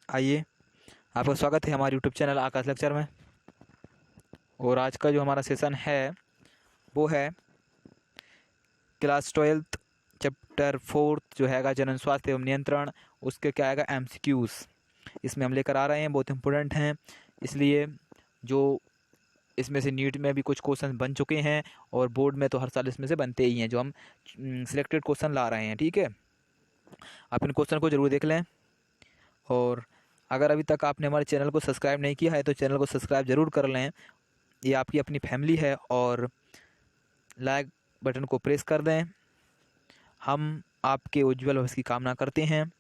आइए, आपका स्वागत है हमारे यूट्यूब चैनल आकाश लेक्चर में। और आज का जो हमारा सेशन है वो है क्लास 12 चैप्टर 4 जो हैगा जनन स्वास्थ्य एवं नियंत्रण, उसके क्या आएगा MCQs इसमें हम लेकर आ रहे हैं, बहुत इंपॉर्टेंट हैं। इसलिए जो इसमें से नीट में भी कुछ क्वेश्चन बन चुके हैं और बोर्ड में तो हर साल इसमें से बनते ही हैं, जो हम सिलेक्टेड क्वेश्चन ला रहे हैं। ठीक है, आप इन क्वेश्चन को ज़रूर देख लें। और अगर अभी तक आपने हमारे चैनल को सब्सक्राइब नहीं किया है तो चैनल को सब्सक्राइब ज़रूर कर लें, ये आपकी अपनी फैमिली है। और लाइक बटन को प्रेस कर दें। हम आपके उज्जवल भविष्य की कामना करते हैं।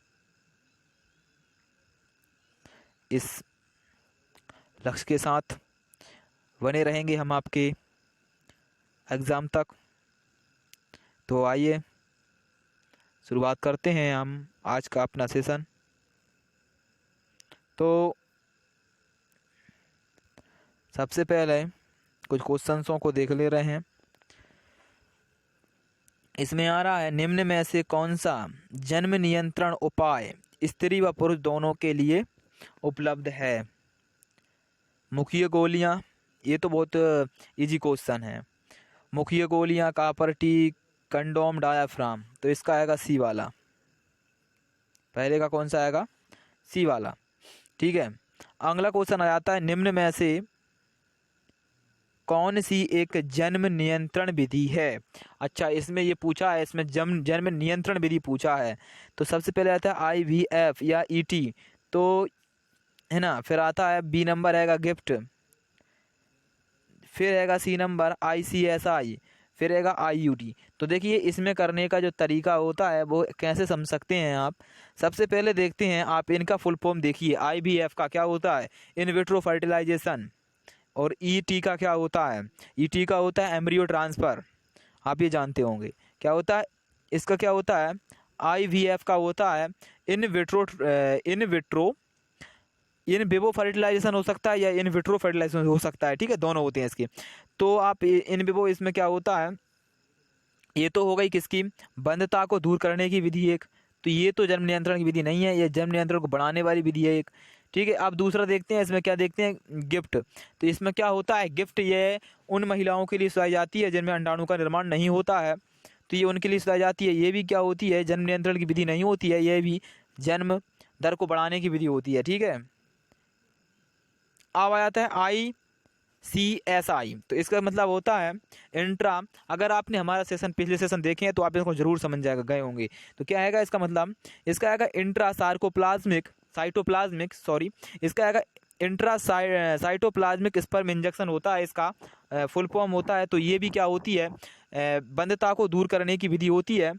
इस लक्ष्य के साथ बने रहेंगे हम आपके एग्ज़ाम तक। तो आइए शुरुआत करते हैं हम आज का अपना सेशन। तो सबसे पहले कुछ क्वेश्चंसों को देख ले रहे हैं। इसमें आ रहा है, निम्न में से कौन सा जन्म नियंत्रण उपाय स्त्री व पुरुष दोनों के लिए उपलब्ध है? मुखीय गोलियां, ये तो बहुत इजी क्वेश्चन है। मुखीय गोलियां, कॉपर टी, कंडोम, डायाफ्राम, तो इसका आएगा सी वाला। पहले का कौन सा आएगा? सी वाला। ठीक है, अगला क्वेश्चन आ जाता है, निम्न में से कौन सी एक जन्म नियंत्रण विधि है? अच्छा, इसमें ये पूछा है, इसमें जन्म नियंत्रण विधि पूछा है। तो सबसे पहले आता है IVF या ET, तो है ना। फिर आता है बी नंबर आएगा गिफ्ट, फिर आएगा सी नंबर ICSI, फिर आएगा IUD। तो देखिए इसमें करने का जो तरीका होता है वो कैसे समझ सकते हैं आप। सबसे पहले देखते हैं आप इनका फुल फॉर्म देखिए। IVF का क्या होता है? In vitro fertilization. और ET का क्या होता है? ET का होता है एम्ब्रियो ट्रांसफ़र, आप ये जानते होंगे। क्या होता है इसका? क्या होता है? IVF का होता है इन विवो फर्टिलाइजेशन हो सकता है या इन विट्रो फर्टिलाइजेशन हो सकता है। ठीक है, दोनों होते हैं इसके। तो आप इन विवो, इसमें क्या होता है, ये तो हो गई किसकी? बंधता को दूर करने की विधि एक। तो ये तो जन्म नियंत्रण की विधि नहीं है, ये जन्म नियंत्रण को बढ़ाने वाली विधि है एक। ठीक है, अब दूसरा देखते हैं, इसमें क्या देखते हैं? गिफ्ट। तो इसमें क्या होता है? गिफ्ट ये उन महिलाओं के लिए सुलाई जाती है जिनमें अंडाणु का निर्माण नहीं होता है, तो ये उनके लिए सुलाई जाती है। ये भी क्या होती है? जन्म नियंत्रण की विधि नहीं होती है, ये भी जन्म दर को बढ़ाने की विधि होती है। ठीक है, अब आ जाता है ICSI। तो इसका मतलब होता है इंट्रा। अगर आपने हमारा सेशन, पिछले सेशन देखे हैं तो आप इसको जरूर समझ जाएगा गए होंगे। तो क्या आएगा इसका मतलब? इसका आएगा इंट्रा साइटोप्लाज्मिक, इसका आएगा इंट्रा साइटोप्लाज्मिक स्पर्म इंजेक्शन होता है, इसका फुल फॉर्म होता है। तो ये भी क्या होती है? बंधता को दूर करने की विधि होती है।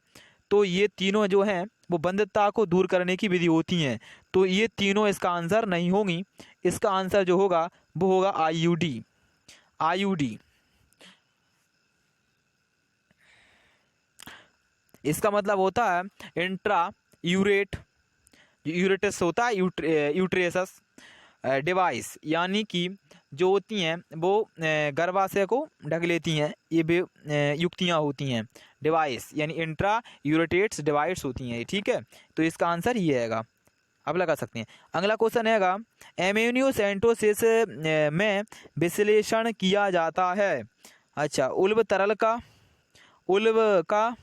तो ये तीनों जो हैं वो बंधता को दूर करने की विधि होती हैं। तो ये तीनों इसका आंसर नहीं होंगी। इसका आंसर जो होगा वो होगा IUD। इसका मतलब होता है इंट्रा यूरेटस होता है, यूट्रेसस डिवाइस, यानी कि जो होती हैं वो गर्भाशय को ढक लेती हैं, ये भी युक्तियाँ होती हैं। डिवाइस यानी इंट्रा यूरेटेट्स डिवाइस होती हैं। ठीक है, तो इसका आंसर ये आएगा, आप लगा सकते हैं। अगला क्वेश्चन हैगा, एम्यूनियोसेंटोसिस में विश्लेषण किया जाता है। अच्छा, उल्ब तरल का, उल्ब का,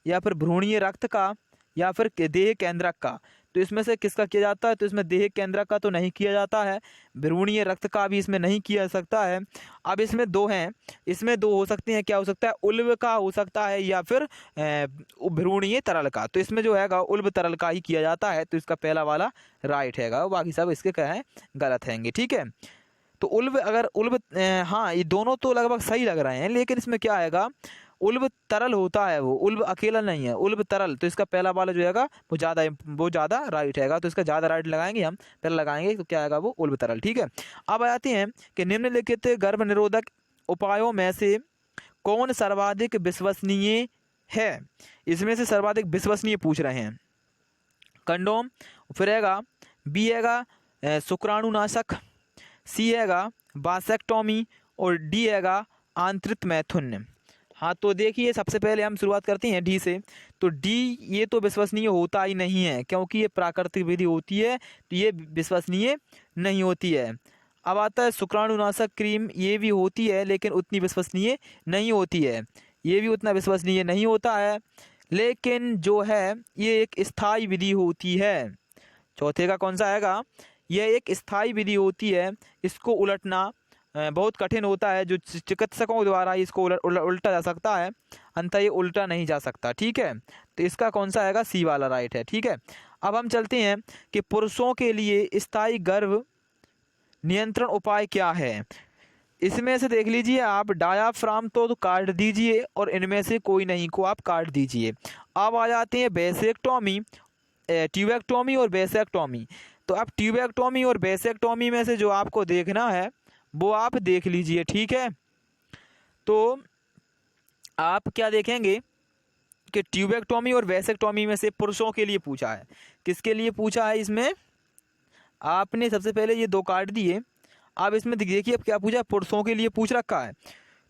या फिर भ्रूणीय रक्त का, या फिर देह केंद्रक का। तो इसमें से किसका किया जाता है? तो इसमें देह केंद्रक का तो नहीं किया जाता है, भ्रूणीय रक्त का भी इसमें नहीं किया सकता है। अब इसमें दो हैं, इसमें दो हो सकते हैं। क्या हो सकता है? उल्ब का हो सकता है या फिर भ्रूणीय तरल का। तो इसमें जो हैगा उल्ब तरल का ही किया जाता है। तो इसका पहला वाला राइट हैगा, बाकी सब इसके क्या है? गलत हैंगे। ठीक है, तो उल्ब हाँ, ये दोनों तो लगभग सही लग रहे हैं, लेकिन इसमें क्या आएगा? उल्ब तरल होता है, वो उल्ब अकेला नहीं है, उल्ब तरल। तो इसका पहला वाला जो हैगा वो ज़्यादा राइट हैगा। तो इसका ज़्यादा राइट लगाएंगे हम, पहले लगाएंगे तो क्या आएगा? वो उल्ब तरल। ठीक है, अब आते हैं कि निम्नलिखित गर्भ निरोधक उपायों में से कौन सर्वाधिक विश्वसनीय है? इसमें से सर्वाधिक विश्वसनीय पूछ रहे हैं। कंडोम, फिर हैगा बी हैगा शुक्राणुनाशक, सी हैगा वासेक्टोमी, और डी हैगा आंतरिक मैथुन। हाँ तो देखिए, सबसे पहले हम शुरुआत करते हैं डी से। तो डी ये तो विश्वसनीय होता ही नहीं है, क्योंकि ये प्राकृतिक विधि होती है, तो ये विश्वसनीय नहीं होती है। अब आता है शुक्राणुनाशक क्रीम, ये भी होती है लेकिन उतनी विश्वसनीय नहीं होती है, ये भी उतना विश्वसनीय नहीं होता है। लेकिन जो है ये एक स्थायी विधि होती है। चौथे का कौन सा आएगा? यह एक स्थायी विधि होती है, इसको उलटना बहुत कठिन होता है। जो चिकित्सकों द्वारा इसको उल्टा जा सकता है, अंततः ये उल्टा नहीं जा सकता। ठीक है, तो इसका कौन सा आएगा? सी वाला राइट है। ठीक है, अब हम चलते हैं कि पुरुषों के लिए स्थायी गर्भ नियंत्रण उपाय क्या है। इसमें से देख लीजिए आप, डायाफ्राम तो काट दीजिए और इनमें से कोई नहीं को आप काट दीजिए। अब आ जाते हैं वेसेक्टोमी, ट्यूबेक्टोमी और वेसेक्टोमी। तो अब ट्यूबेक्टोमी और वेसेक्टोमी में से जो आपको देखना है वो आप देख लीजिए। ठीक है, तो आप क्या देखेंगे कि ट्यूबेक्टोमी और वेसेक्टोमी में से पुरुषों के लिए पूछा है। किसके लिए पूछा है? इसमें आपने सबसे पहले ये दो काट दिए। अब इसमें देखिए अब क्या पूछा, पुरुषों के लिए पूछ रखा है।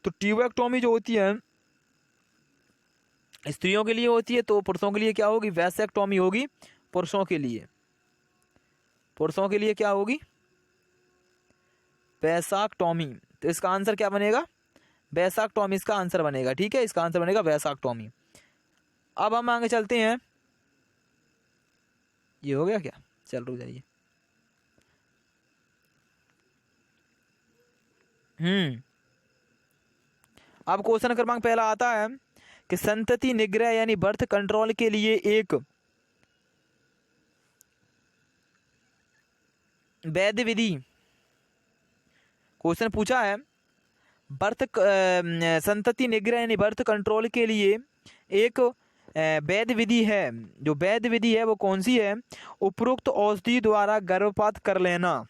तो ट्यूबेक्टोमी जो होती है स्त्रियों के लिए होती है, तो पुरुषों के लिए क्या होगी? वेसेक्टोमी होगी पुरुषों के लिए। पुरुषों के लिए क्या होगी? वेसाक्टोमी। तो इसका आंसर क्या बनेगा? वेसाक्टोमी इसका आंसर बनेगा। ठीक है, इसका आंसर बनेगा वेसाक्टोमी। अब हम आगे चलते हैं। ये हो गया क्या? चल रुक जाइए। अब क्वेश्चन क्रमांक पहला आता है कि संतति निग्रह यानी बर्थ कंट्रोल के लिए एक वैध विधि। क्वेश्चन पूछा है संतति निग्रह यानी बर्थ कंट्रोल के लिए एक वैध विधि है। जो वैध विधि है वो कौन सी है? उपरोक्त औषधि द्वारा गर्भपात कर लेना।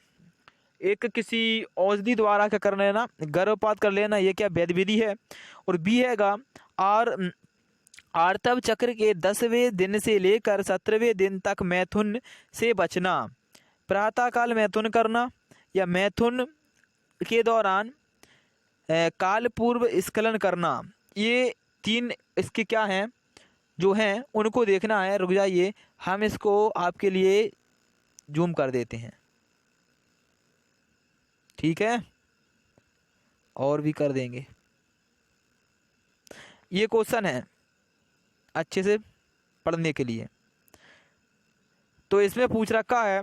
एक किसी औषधि द्वारा क्या कर लेना? गर्भपात कर लेना, ये क्या वैध विधि है। और बी हैगा आर्तव चक्र के 10वें दिन से लेकर 17वें दिन तक मैथुन से बचना। प्रातःकाल मैथुन करना या मैथुन के दौरान काल पूर्व स्खलन करना। ये तीन इसके क्या हैं जो हैं उनको देखना है। रुक जाइए, हम इसको आपके लिए जूम कर देते हैं। ठीक है, और भी कर देंगे। ये क्वेश्चन है अच्छे से पढ़ने के लिए। तो इसमें पूछ रखा है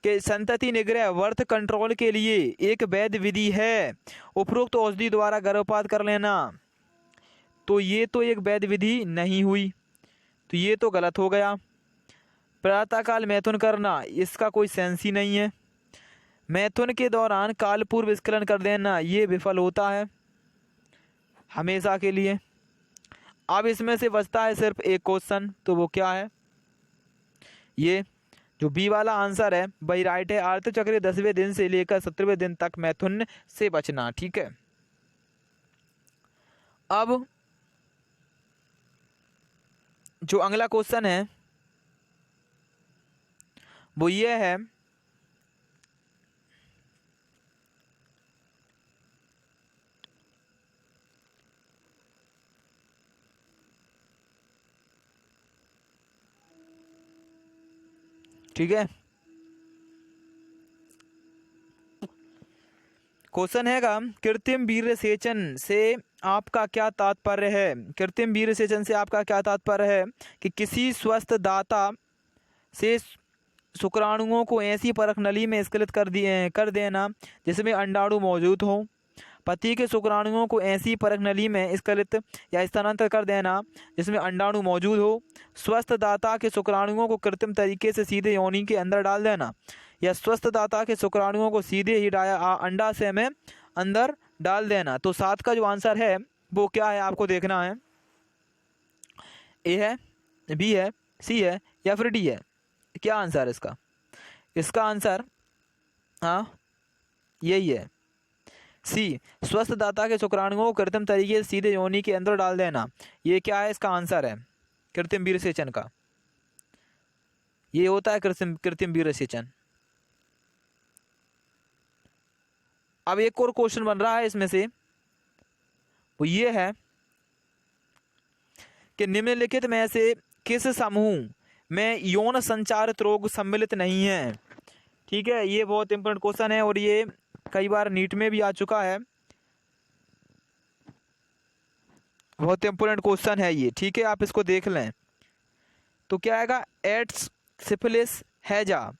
कि संतति निग्रह बर्थ कंट्रोल के लिए एक वैध विधि है, उपरोक्त औषधि द्वारा गर्भपात कर लेना। तो ये तो एक वैध विधि नहीं हुई, तो ये तो गलत हो गया। प्रातःकाल मैथुन करना, इसका कोई सेंस ही नहीं है। मैथुन के दौरान काल पूर्व स्खलन कर देना, ये विफल होता है हमेशा के लिए। अब इसमें से बचता है सिर्फ एक क्वेश्चन, तो वो क्या है? ये जो बी वाला आंसर है वही राइट है। आर्तव चक्र 10वें दिन से लेकर 17वें दिन तक मैथुन से बचना। ठीक है, अब जो अगला क्वेश्चन है वो ये है ठीक है, क्वेश्चन हैगा कृत्रिम वीर्य सेचन से आपका क्या तात्पर्य है। कृत्रिम वीर्य सेचन से आपका क्या तात्पर्य है कि किसी स्वस्थ दाता से शुक्राणुओं को ऐसी परख नली में स्खलित कर देना जिसमें अंडाणु मौजूद हो। पति के शुक्राणुओं को ऐसी परख नली में स्खलित या स्थानांतर कर देना जिसमें अंडाणु मौजूद हो। स्वस्थ दाता के शुक्राणुओं को कृत्रिम तरीके से सीधे योनि के अंदर डाल देना, या स्वस्थ दाता के शुक्राणुओं को सीधे ही अंडाशय में अंदर डाल देना। तो 7 का जो आंसर है वो क्या है आपको देखना है। ए है, बी है, सी है या फिर डी है। क्या आंसर है इसका? इसका आंसर हाँ यही है, सी। स्वस्थ दाता के शुक्राणुओं को कृत्रिम तरीके से सीधे योनि के अंदर डाल देना, ये क्या है? इसका आंसर है कृत्रिम वीर्य सेचन का। ये होता है कृत्रिम वीर्य सेचन। अब एक और क्वेश्चन बन रहा है इसमें से, वो ये है कि निम्नलिखित में से किस समूह में यौन संचारित रोग सम्मिलित नहीं है। ठीक है, ये बहुत इंपॉर्टेंट क्वेश्चन है और ये कई बार नीट में भी आ चुका है, बहुत इंपॉर्टेंट क्वेश्चन है ये। ठीक है, आप इसको देख लें। तो क्या आएगा, एड्स, सिफिलिस, हैजा,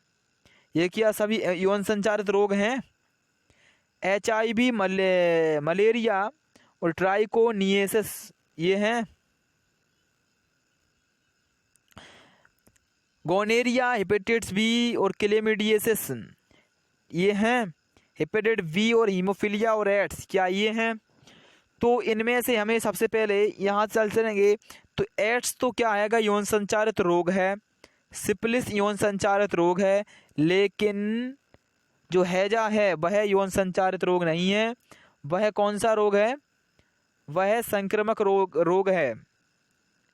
ये क्या सभी यौन संचारित रोग हैं। HIV, मलेरिया और ट्राइकोनिएसिस ये हैं। गोनेरिया, हेपेटाइटिस बी और क्लेमिडियासिस ये हैं। हेपेटाइटिस बी और हीमोफीलिया और एड्स क्या ये हैं। तो इनमें से हमें सबसे पहले यहाँ चलेंगे। तो एड्स तो क्या आएगा, यौन संचारित रोग है। सिफिलिस यौन संचारित रोग है, लेकिन जो हैजा है वह यौन संचारित रोग नहीं है। वह कौन सा रोग है, वह संक्रामक रोग है।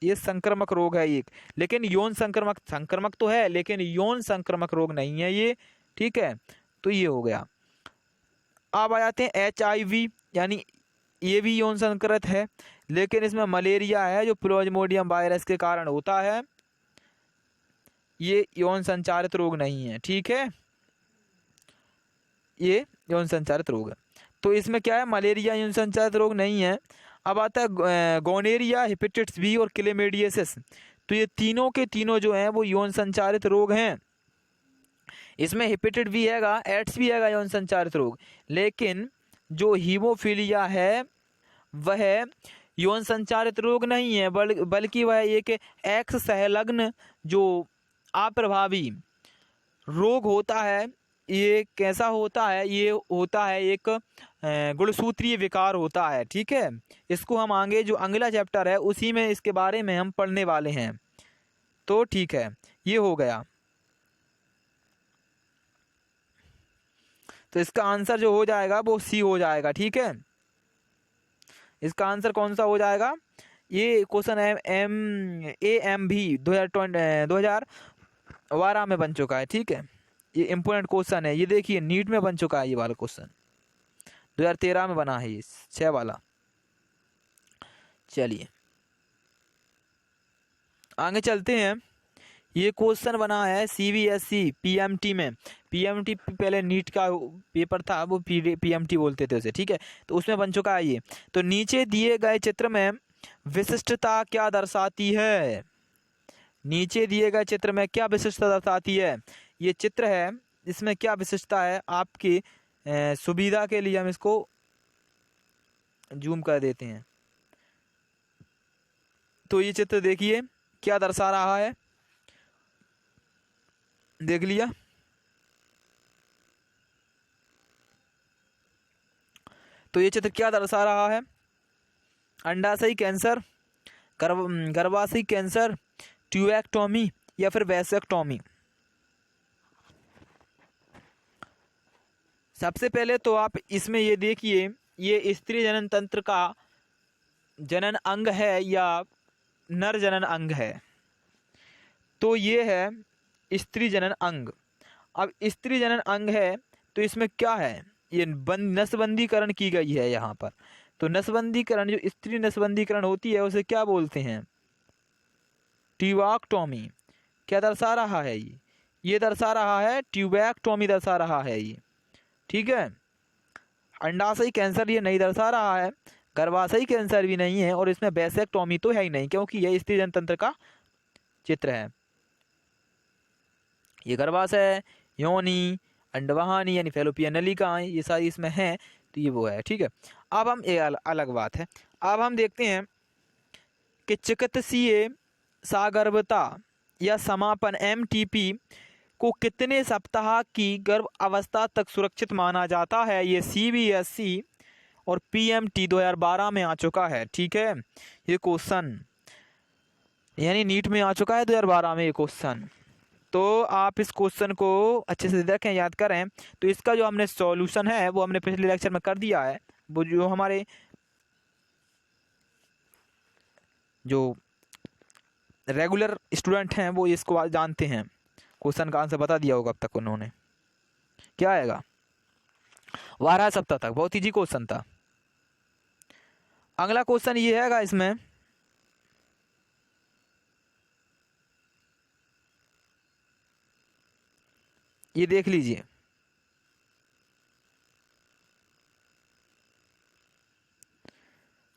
ये संक्रामक रोग है एक, लेकिन यौन संक्रामक तो है, लेकिन यौन संक्रामक रोग नहीं है ये। ठीक है, तो ये हो गया। अब आ जाते हैं HIV, यानी ये भी यौन संक्रमित है, लेकिन इसमें मलेरिया है जो प्लाज्मोडियम वायरस के कारण होता है। ये यौन संचारित रोग नहीं है। ठीक है, ये यौन संचारित रोग है। तो इसमें क्या है, मलेरिया यौन संचारित रोग नहीं है। अब आता है गोनेरिया, हेपेटाइटिस बी और क्लेमिडियासिस। तो ये तीनों के तीनों जो हैं वो यौन संचारित रोग हैं। इसमें हेपेटाइटिस बी हैगा, एड्स भी हैगा यौन संचारित रोग, लेकिन जो हीमोफीलिया है वह यौन संचारित रोग नहीं है, बल्कि वह एक एक्स संलग्न जो अप्रभावी रोग होता है। ये कैसा होता है, ये होता है एक गुणसूत्रीय विकार होता है। ठीक है, इसको हम आगे जो अगला चैप्टर है उसी में इसके बारे में हम पढ़ने वाले हैं। तो ठीक है, ये हो गया। तो इसका आंसर जो हो जाएगा वो सी हो जाएगा। ठीक है, इसका आंसर कौन सा हो जाएगा, ये क्वेश्चन AMB 2012 में बन चुका है। ठीक है, ये इंपोर्टेंट क्वेश्चन है, ये देखिए नीट में बन चुका है। ये वाला क्वेश्चन 2013 में बना है, ये 6 वाला। चलिए आगे चलते हैं। ये क्वेश्चन बना है CBSE PMT में। PMT पहले नीट का पेपर था, वो PMT बोलते थे उसे। ठीक है, तो उसमें बन चुका है ये। तो नीचे दिए गए चित्र में विशिष्टता क्या दर्शाती है। नीचे दिए गए चित्र में क्या विशिष्टता दर्शाती है। ये चित्र है, इसमें क्या विशिष्टता है, आपकी सुविधा के लिए हम इसको जूम कर देते हैं। तो ये चित्र देखिए क्या दर्शा रहा है, देख लिया। तो ये चित्र क्या दर्शा रहा है, अंडाशय कैंसर, गर्भाशय कैंसर, ट्यूबैक्टोमी या फिर वैसेक्टोमी। सबसे पहले तो आप इसमें ये देखिए, ये स्त्री जनन तंत्र का जनन अंग है या नर जनन अंग है। तो ये है स्त्री जनन अंग। अब स्त्री जनन अंग है तो इसमें क्या है, ये नसबंदीकरण की गई है यहाँ पर। तो नसबंदीकरण, जो स्त्री नसबंदीकरण होती है उसे क्या बोलते हैं, ट्यूबैक्टोमी। क्या दर्शा रहा है ये दर्शा रहा है ट्यूबैक्टोमी दर्शा रहा है ये। ठीक है, अंडाशय कैंसर ये नहीं दर्शा रहा है, गर्भाशय कैंसर भी नहीं है, और इसमें वैसेक्टोमी तो है ही नहीं, क्योंकि यह स्त्री जनन तंत्र का चित्र है। ये गर्भाशय, योनि, अंडवाहिनी यानी फैलोपियन नलिका, ये सारी इसमें हैं। तो ये वो है। ठीक है, अब हम ये अलग बात है। अब हम देखते हैं कि चिकित्सीय सागर्भता या समापन MTP को कितने सप्ताह की गर्भ अवस्था तक सुरक्षित माना जाता है। ये CBSE और PMT 2012 में आ चुका है। ठीक है, ये क्वेश्चन यानी नीट में आ चुका है 2012 में ये क्वेश्चन। तो आप इस क्वेश्चन को अच्छे से देखें, याद करें। तो इसका जो हमने सॉल्यूशन है वो हमने पिछले लेक्चर में कर दिया है। वो जो हमारे जो रेगुलर स्टूडेंट हैं वो इसको जानते हैं, क्वेश्चन का आंसर बता दिया होगा अब तक उन्होंने। क्या आएगा, 12 सप्ताह तक, बहुत इजी क्वेश्चन था। अगला क्वेश्चन ये हैगा इसमें ये देख लीजिए।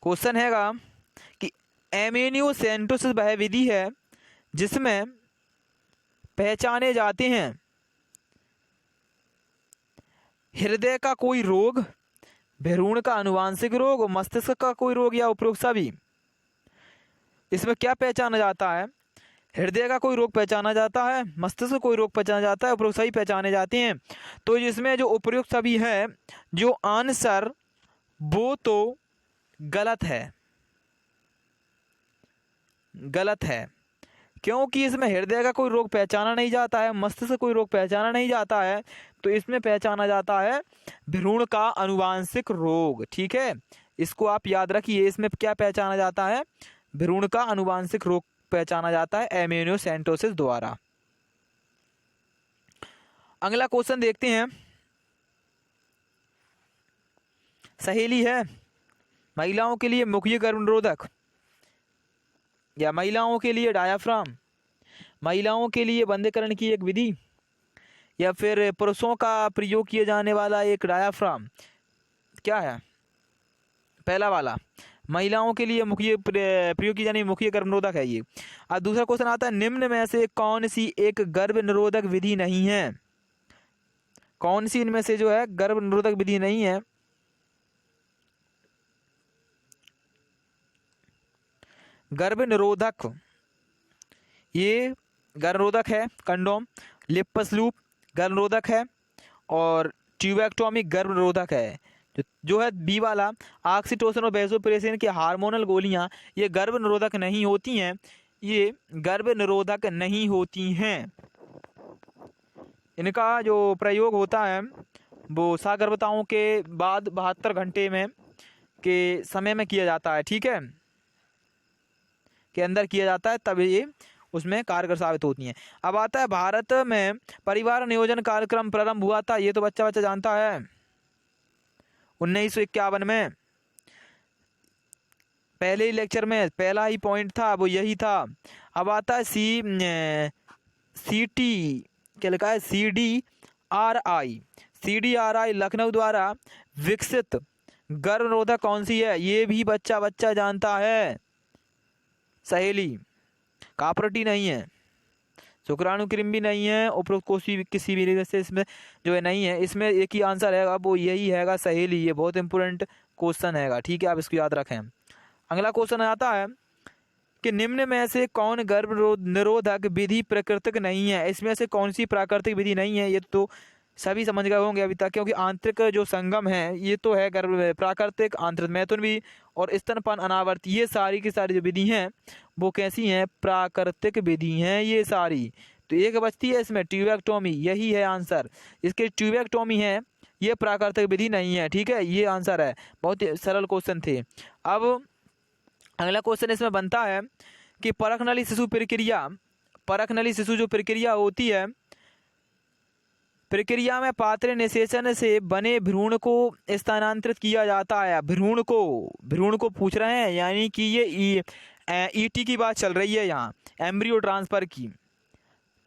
क्वेश्चन हैगा कि एमेनियोसेंटोसिस वह विधि है जिसमें पहचाने जाते हैं हृदय का कोई रोग, भ्रूण का आनुवांशिक रोग, मस्तिष्क का कोई रोग या उपरोक्त सभी। इसमें क्या पहचाना जाता है? हृदय का कोई रोग पहचाना जाता है, मस्तिष्क कोई रोग पहचाना जाता है, उपरोक्त सभी पहचाने जाते हैं। तो इसमें जो उपरोक्त सभी है, जो आंसर वो तो गलत है, गलत है, क्योंकि इसमें हृदय का कोई रोग पहचाना नहीं जाता है, मस्तिष्क कोई रोग पहचाना नहीं जाता है, तो इसमें पहचाना जाता है भ्रूण का आनुवांशिक रोग। ठीक है, इसको आप याद रखिए। इसमें क्या पहचाना जाता है? भ्रूण का आनुवांशिक रोग पहचाना जाता है एमेनियोसेंटोसिस द्वारा। अगला क्वेश्चन देखते हैं। सहेली है महिलाओं के लिए मुख्य गर्भनिरोधक या महिलाओं के लिए डायाफ्राम, महिलाओं के लिए बंदीकरण की एक विधि, या फिर पुरुषों का प्रयोग किए जाने वाला एक डायाफ्राम। क्या है? पहला वाला महिलाओं के लिए मुख्य प्रयोग की जाने मुख्य गर्भनिरोधक है ये। अब दूसरा क्वेश्चन आता है, निम्न में से कौन सी एक गर्भ निरोधक विधि नहीं है? कौन सी इनमें से जो है गर्भ निरोधक विधि नहीं है? गर्भ निरोधक, ये गर्भनिरोधक है कंडोम, लिपस लूप गर्भनिरोधक है, और ट्यूबेक्टोमी गर्भनिरोधक है। जो है बी वाला ऑक्सीटोसिन और वैसोप्रेसिन की हार्मोनल गोलियां, ये गर्भ निरोधक नहीं होती हैं, ये गर्भ निरोधक नहीं होती हैं। इनका जो प्रयोग होता है वो सगर्भताओं के बाद 72 घंटे में के समय में किया जाता है। ठीक है, के अंदर किया जाता है, तब ये उसमें कारगर साबित होती हैं। अब आता है भारत में परिवार नियोजन कार्यक्रम प्रारंभ हुआ था, ये तो बच्चा जानता है, 1951 में। पहले ही लेक्चर में पहला ही पॉइंट था वो यही था। अब आता है CT, क्या लिखा है? CDRI लखनऊ द्वारा विकसित गर्भनिरोधक कौन सी है? ये भी बच्चा जानता है। सहेली, कापरटी नहीं है, शुक्राणु क्रिम भी नहीं है, उपरोक्त कोई किसी भी रीजन से इसमें जो है नहीं है। इसमें एक ही आंसर है, वो यही हैगा सहेली। ये बहुत इंपॉर्टेंट क्वेश्चन हैगा। ठीक है, आप इसको याद रखें। अगला क्वेश्चन आता है कि निम्न में से कौन गर्भ निरोधक विधि प्राकृतिक नहीं है? इसमें से कौन सी प्राकृतिक विधि नहीं है? ये तो सभी समझ गए होंगे अभी तक, क्योंकि आंतरिक जो संगम है ये तो है गर्भ प्राकृतिक, आंतरिक मैथुन भी, और स्तनपान अनावर्त, ये सारी की सारी जो विधि हैं वो कैसी हैं? प्राकृतिक विधि हैं ये सारी। तो एक बचती है इसमें ट्यूबेक्टोमी, यही है आंसर। इसके ट्यूबेक्टोमी है, ये प्राकृतिक विधि नहीं है। ठीक है, ये आंसर है। बहुत ही सरल क्वेश्चन थे। अब अगला क्वेश्चन इसमें बनता है कि परखनली शिशु प्रक्रिया, परखनली शिशु जो प्रक्रिया होती है, प्रक्रिया में पात्र निषेचन से बने भ्रूण को स्थानांतरित किया जाता है। भ्रूण को पूछ रहे हैं, यानी कि ये ET की बात चल रही है यहाँ, एम्ब्रियो ट्रांसफर की।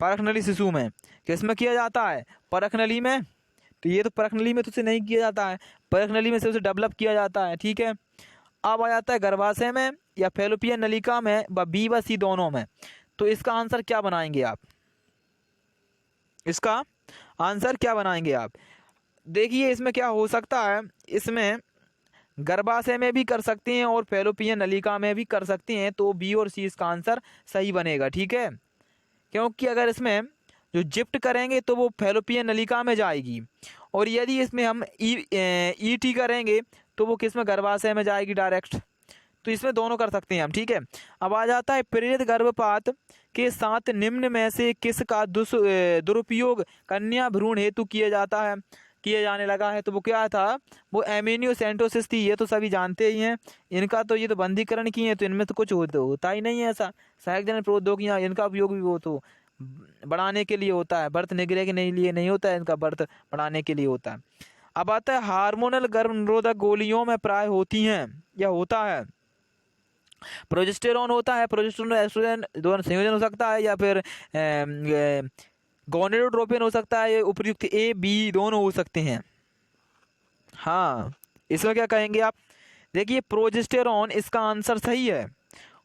परखनली शिशु में किसमें किया जाता है? परखनली में। तो ये तो परखनली में तो उसे नहीं किया जाता है, परखनली में से उसे डेवलप किया जाता है। ठीक है, अब आ जाता है गर्भाशय में या फैलोपियन नलिका में, B व C दोनों में। तो इसका आंसर क्या बनाएंगे आप? इसका आंसर क्या बनाएंगे आप? देखिए इसमें क्या हो सकता है, इसमें गर्भाशय में भी कर सकते हैं और फैलोपियन नलिका में भी कर सकते हैं, तो B और C इसका आंसर सही बनेगा। ठीक है, क्योंकि अगर इसमें जो जिफ्ट करेंगे तो वो फैलोपियन नलिका में जाएगी, और यदि इसमें हम ET करेंगे तो वो किस में? गर्भाशय में जाएगी डायरेक्ट। तो इसमें दोनों कर सकते हैं हम। ठीक है, अब आ जाता है प्रेरित गर्भपात के साथ निम्न में से किसका दुरुपयोग कन्या भ्रूण हेतु किए जाने लगा है? तो वो क्या था? वो एमेनियोसेंटोसिस थी। ये तो सभी जानते ही हैं। इनका तो ये तो बंदीकरण की है, तो इनमें तो कुछ होता ही नहीं है ऐसा। सहायक जनन प्रौद्योगिकियां, इनका उपयोग भी वो तो बढ़ाने के लिए होता है, बर्थ निगरे के लिए नहीं होता है, इनका बर्थ बढ़ाने के लिए होता है। अब आता है हार्मोनल गर्भ निरोधक गोलियों में प्राय होती हैं या होता है प्रोजेस्टेरॉन होता है, प्रोजेस्टेरॉन एस्ट्रोजन दोनों संयोजन हो सकता है, या फिर गोनेडोट्रोपिन हो सकता है, उपयुक्त ए बी दोनों हो सकते हैं। हाँ, इसमें क्या कहेंगे आप? देखिए प्रोजेस्टेरॉन इसका आंसर सही है,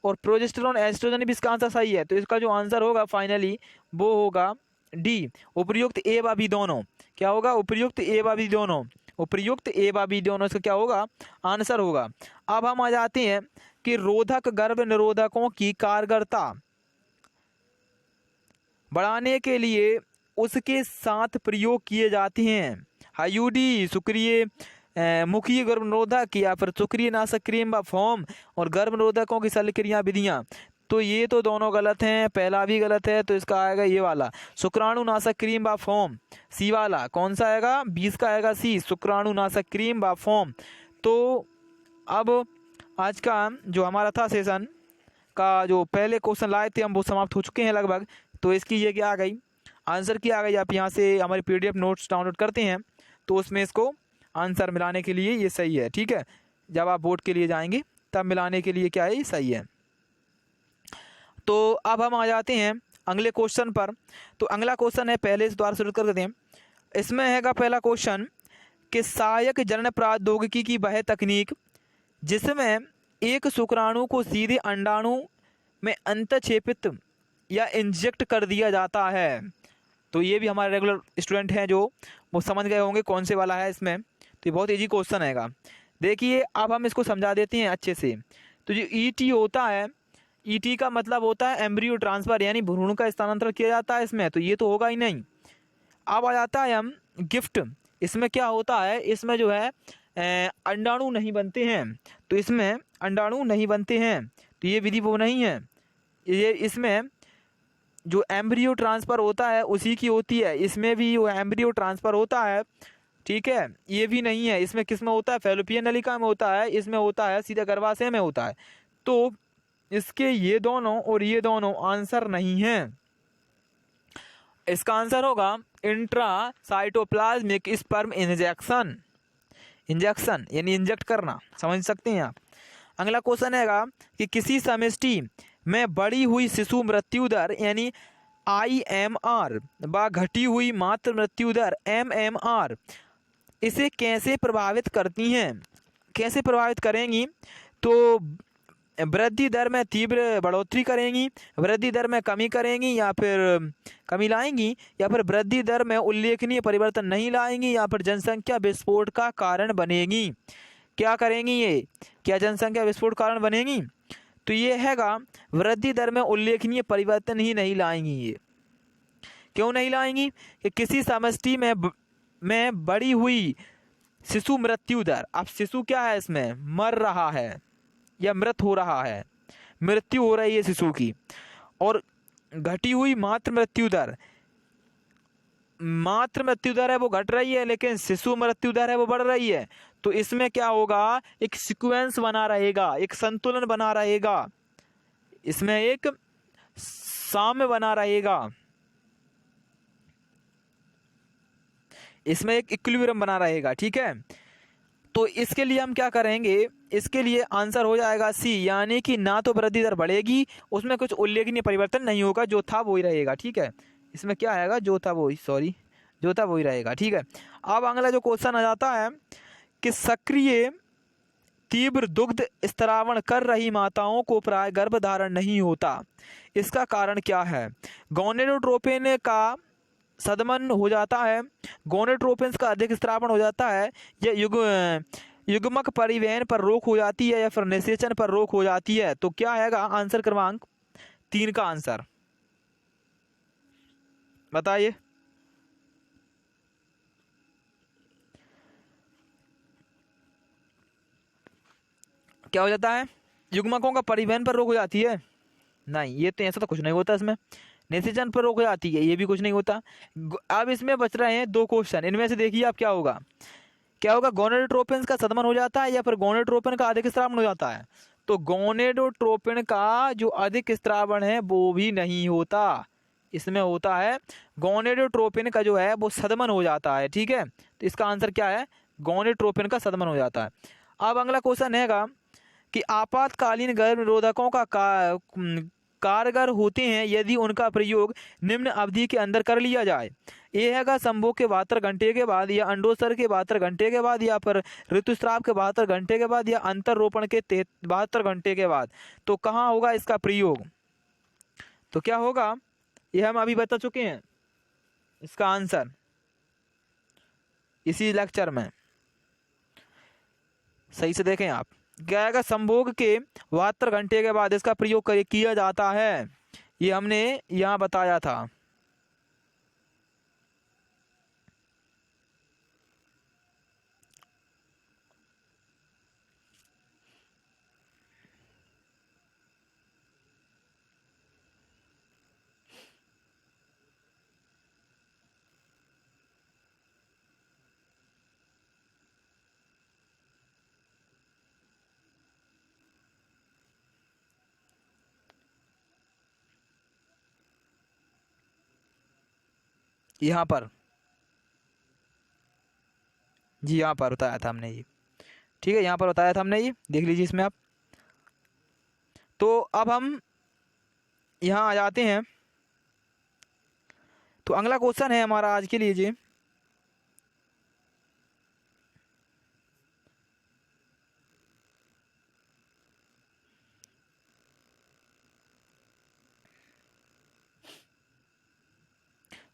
और प्रोजेस्टेरॉन एस्ट्रोजन भी इसका आंसर सही है, तो इसका जो आंसर होगा फाइनली वो होगा डी, उपयुक्त ए व बी दोनों। क्या होगा? उपयुक्त ए व बी दोनों, उपयुक्त ए व बी दोनों इसका क्या होगा? आंसर होगा। अब हम आ जाते हैं कि रोधक गर्भ निरोधकों की कारगरता बढ़ाने के लिए उसके साथ प्रयोग किए जाते हैं। आईयूडी, शुक्रिय मुखीय गर्भनिरोधक या फिर शुक्रिय नाशक क्रीम व फोम, और गर्भनिरोधकों की शल्यक्रिया विधियां। तो ये तो दोनों गलत हैं, पहला भी गलत है, तो इसका आएगा ये वाला शुक्राणुनाशक क्रीम व फोम, सी वाला। कौन सा आएगा? 20 का आएगा सी, शुक्राणुनाशक क्रीम व फोम। तो अब आज का जो हमारा था सेशन का जो पहले क्वेश्चन लाए थे हम, वो समाप्त हो चुके हैं लगभग। तो इसकी ये क्या आ गई? आंसर की आ गई। आप यहाँ से हमारी PDF नोट्स डाउनलोड करते हैं तो उसमें इसको आंसर मिलाने के लिए ये सही है, ठीक है। जब आप बोर्ड के लिए जाएंगे तब मिलाने के लिए क्या है, ये सही है। तो अब हम आ जाते हैं अगले क्वेश्चन पर। तो अगला क्वेश्चन है, पहले इस द्वारा शुरू कर देते हैं। इसमें हैगा पहला क्वेश्चन कि सहायक जनन प्रौद्योगिकी की वह तकनीक जिसमें एक शुक्राणु को सीधे अंडाणु में अंतःक्षेपित या इंजेक्ट कर दिया जाता है। तो ये भी हमारे रेगुलर स्टूडेंट हैं जो वो समझ गए होंगे कौन से वाला है इसमें। तो ये बहुत इजी क्वेश्चन हैगा। देखिए अब हम इसको समझा देते हैं अच्छे से। तो जो ET होता है, ET का मतलब होता है एम्ब्रियो ट्रांसफर, यानी भ्रूण का स्थानांतरण किया जाता है इसमें, तो ये तो होगा ही नहीं। अब आ जाता है हम गिफ्ट। इसमें क्या होता है? इसमें जो है अंडाणु नहीं बनते हैं, तो इसमें अंडाणु नहीं बनते हैं, तो ये विधि वो नहीं है। ये इसमें जो एम्ब्रियो ट्रांसफ़र होता है उसी की होती है, इसमें भी वो एम्ब्रियो ट्रांसफ़र होता है, ठीक है। ये भी नहीं है। इसमें किस में होता है? फैलोपियन नलिका में होता है, इसमें होता है सीधा गर्भाशय में होता है। तो इसके ये दोनों और ये दोनों आंसर नहीं हैं। इसका आंसर होगा इंट्रासाइटोप्लाज्मिक स्पर्म इंजेक्शन। इंजेक्शन यानी इंजेक्ट करना, समझ सकते हैं आप। अगला क्वेश्चन हैगा कि किसी समष्टि में बढ़ी हुई शिशु मृत्यु दर यानी IMR व घटी हुई मातृ मृत्यु दर MMR इसे कैसे प्रभावित करती हैं? कैसे प्रभावित करेंगी? तो वृद्धि दर में तीव्र बढ़ोतरी करेंगी, वृद्धि दर में कमी करेंगी, या फिर कमी लाएंगी, या फिर वृद्धि दर में उल्लेखनीय परिवर्तन नहीं लाएंगी, या फिर जनसंख्या विस्फोट का कारण बनेगी। क्या करेंगी ये? क्या जनसंख्या विस्फोट कारण बनेगी? तो ये हैगा वृद्धि दर में उल्लेखनीय परिवर्तन ही नहीं लाएंगी। ये क्यों नहीं लाएंगी? कि किसी समष्टि में बढ़ी हुई शिशु मृत्यु दर, अब शिशु क्या है इसमें? मर रहा है या मृत हो रहा है, मृत्यु हो रही है शिशु की। और घटी हुई मातृ मृत्यु दर, मातृ मृत्यु दर है वो घट रही है, लेकिन शिशु मृत्यु दर है वो बढ़ रही है। तो इसमें क्या होगा? एक सीक्वेंस बना रहेगा, एक संतुलन बना रहेगा, इसमें एक साम्य बना रहेगा, इसमें एक इक्विलिब्रियम बना रहेगा, ठीक है। तो इसके लिए हम क्या करेंगे? इसके लिए आंसर हो जाएगा सी, यानी कि ना तो वृद्धि दर बढ़ेगी, उसमें कुछ उल्लेखनीय परिवर्तन नहीं होगा, जो था वही रहेगा, ठीक है। इसमें क्या आएगा? जो था वही, सॉरी, जो था वही रहेगा, ठीक है। अब अगला जो क्वेश्चन आ जाता है कि सक्रिय तीव्र दुग्ध स्त्रावण कर रही माताओं को प्राय गर्भधारण नहीं होता, इसका कारण क्या है? गोनेडोट्रोपिन का सदमन हो जाता है, गोनेडोट्रोपिन का अधिक स्त्रावण हो जाता है, या युग्मक परिवहन पर रोक हो जाती है, या फिर निषेचन पर रोक हो जाती है। तो क्या आएगा आंसर क्रमांक 3 का आंसर? बताइए। क्या हो जाता है? युग्मकों का परिवहन पर रोक हो जाती है? नहीं, ये तो ऐसा तो कुछ नहीं होता इसमें। निषेचन पर रोक हो जाती है, ये भी कुछ नहीं होता। अब इसमें बच रहे हैं 2 क्वेश्चन, इनमें से देखिए आप क्या होगा। क्या होगा? गोनेडोट्रोपिन का सदमन हो जाता है, या फिर गोनेडोट्रोपिन का अधिक स्त्रावण हो जाता है? तो गोनेडोट्रोपिन का जो अधिक स्त्रावण है वो भी नहीं होता, इसमें होता है गोनेडोट्रोपिन का जो है वो सदमन हो जाता है, ठीक है। तो इसका आंसर क्या है? गोनेडोट्रोपिन का सदमन हो जाता है। अब अगला क्वेश्चन हैगा कि आपातकालीन गर्भ निरोधकों कारगर होते हैं यदि उनका प्रयोग निम्न अवधि के अंदर कर लिया जाए। ये हैगा संभोग के 72 घंटे के बाद, या अंडोत्सर्ग के 72 घंटे के बाद, या फिर ऋतुस्राव के 72 घंटे के बाद, या अंतर रोपण के 72 घंटे के बाद। तो कहाँ होगा इसका प्रयोग? तो क्या होगा, ये हम अभी बता चुके हैं इसका आंसर इसी लेक्चर में। सही से देखें आप, क्या आएगा, संभोग के 72 घंटे के बाद इसका प्रयोग किया जाता है। ये हमने यहाँ बताया था। यहाँ पर जी, यहाँ पर बताया था हमने ये, ठीक है, यहाँ पर बताया था हमने ये, देख लीजिए इसमें आप। तो अब हम यहाँ आ जाते हैं। तो अगला क्वेश्चन है हमारा आज के लिए जी,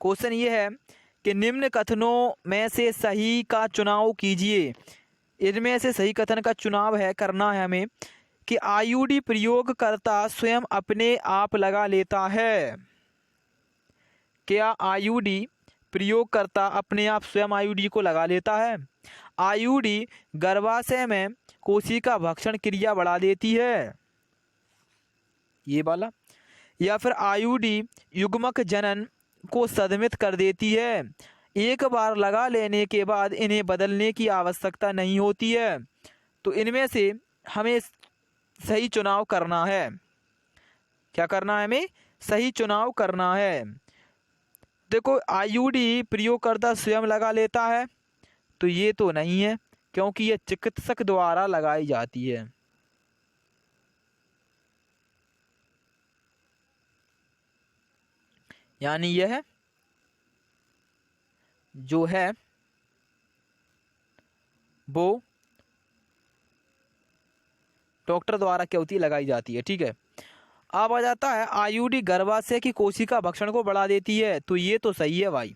क्वेश्चन ये है कि निम्न कथनों में से सही का चुनाव कीजिए। इनमें से सही कथन का चुनाव करना है हमें कि आईयूडी प्रयोगकर्ता स्वयं अपने आप लगा लेता है। क्या आईयूडी प्रयोगकर्ता अपने आप स्वयं आईयूडी को लगा लेता है? आईयूडी गर्भाशय में कोशिका भक्षण क्रिया बढ़ा देती है, ये वाला। या फिर आईयूडी युग्मक जनन को सदमित कर देती है। एक बार लगा लेने के बाद इन्हें बदलने की आवश्यकता नहीं होती है। तो इनमें से हमें सही चुनाव करना है। क्या करना है हमें? सही चुनाव करना है। देखो, आईयूडी प्रयोगकर्ता स्वयं लगा लेता है, तो ये तो नहीं है, क्योंकि ये चिकित्सक द्वारा लगाई जाती है। यानी यह जो है वो डॉक्टर द्वारा क्या होती है, लगाई जाती है, ठीक है। अब आ जाता है आईयूडी गर्भाशय की कोशिका भक्षण को बढ़ा देती है, तो ये तो सही है भाई,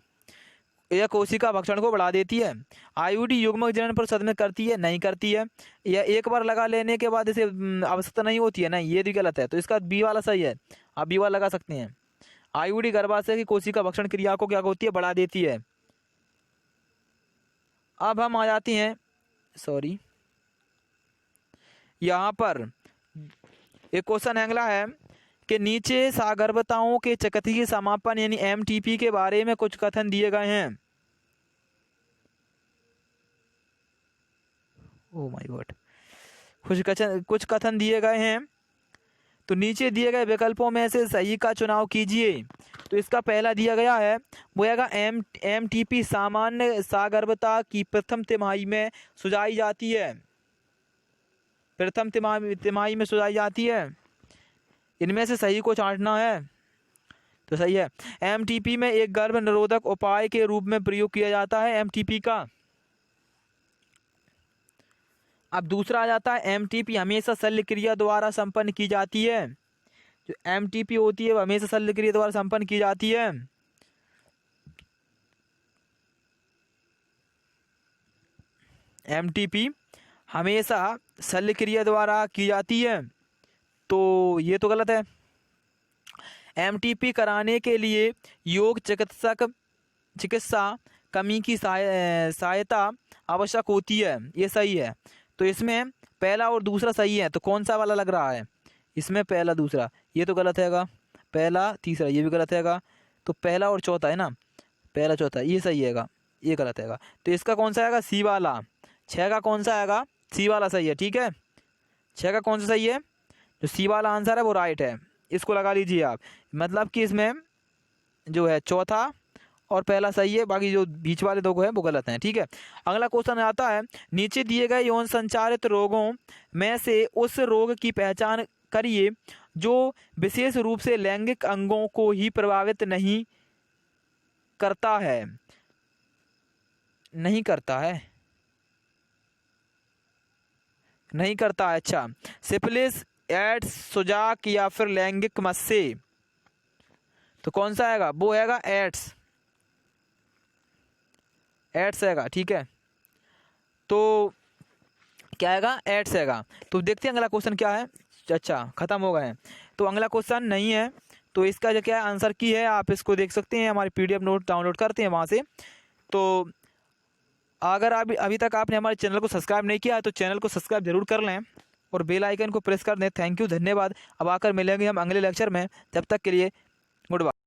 यह कोशिका भक्षण को बढ़ा देती है। आईयूडी युग्मक जनन पर सदमित करती है, नहीं करती है। या एक बार लगा लेने के बाद इसे आवश्यकता नहीं होती है, नहीं, ये भी गलत है। तो इसका बी वाला सही है, आप बी वाला लगा सकते हैं। आईयूडी गर्भाशय की कोशिका भक्षण क्रिया को क्या होती है, बढ़ा देती है। अब हम आ जाते हैं, सॉरी, यहाँ पर एक क्वेश्चन अगला है कि नीचे सागर्भताओं के चिकित्सीय समापन यानी एमटीपी के बारे में कुछ कथन दिए गए हैं। ओह माय गॉड, कुछ कथन दिए गए हैं। तो नीचे दिए गए विकल्पों में से सही का चुनाव कीजिए। तो इसका पहला दिया गया है वो है एमटीपी सामान्य सागर्भता की प्रथम तिमाही में सुझाई जाती है। प्रथम तिमाही में सुझाई जाती है। इनमें से सही को छांटना है, तो सही है। एमटीपी में एक गर्भ निरोधक उपाय के रूप में प्रयोग किया जाता है एमटीपी का। अब दूसरा आ जाता है एमटीपी हमेशा शल्य क्रिया द्वारा संपन्न की जाती है। जो एमटीपी होती है वो हमेशा शल्य क्रिया द्वारा संपन्न की जाती है। एमटीपी हमेशा शल्य क्रिया द्वारा की जाती है, तो ये तो गलत है। एमटीपी कराने के लिए योग चिकित्सा कमी की सहायता आवश्यक होती है, ये सही है। तो इसमें पहला और दूसरा सही है, तो कौन सा वाला लग रहा है इसमें? पहला दूसरा, ये तो गलत हैगा। पहला तीसरा, ये भी गलत हैगा। तो पहला और चौथा है ना, पहला चौथा ये सही हैगा, ये गलत हैगा। तो इसका कौन सा आएगा? सी वाला। 6 का कौन सा आएगा? सी वाला सही है, ठीक है। 6 का कौन सा सही है? जो सी वाला आंसर है वो राइट है, इसको लगा लीजिए आप। मतलब कि इसमें जो है चौथा और पहला सही है, बाकी जो बीच वाले दो हैं वो गलत हैं, ठीक है। अगला क्वेश्चन आता है नीचे दिए गए यौन संचारित रोगों में से उस रोग की पहचान करिए जो विशेष रूप से लैंगिक अंगों को ही प्रभावित नहीं करता है। नहीं करता है, नहीं करता है। अच्छा, सिफिलिस, एड्स, सुजाक या फिर लैंगिक मस्से, तो कौन सा आएगा? वो आएगा एड्स, एड्स आएगा। ठीक है, तो क्या आएगा? एड्स आएगा। तो देखते हैं अगला क्वेश्चन क्या है। अच्छा, खत्म हो गए हैं, तो अगला क्वेश्चन नहीं है, तो इसका जो क्या आंसर की है आप इसको देख सकते हैं, हमारी PDF नोट डाउनलोड करते हैं वहाँ से। तो अगर अभी तक आपने हमारे चैनल को सब्सक्राइब नहीं किया है तो चैनल को सब्सक्राइब जरूर कर लें और बेल आइकन को प्रेस कर दें। थैंक यू, धन्यवाद। अब आकर मिलेंगे हम अगले लेक्चर में, तब तक के लिए गुड बाय।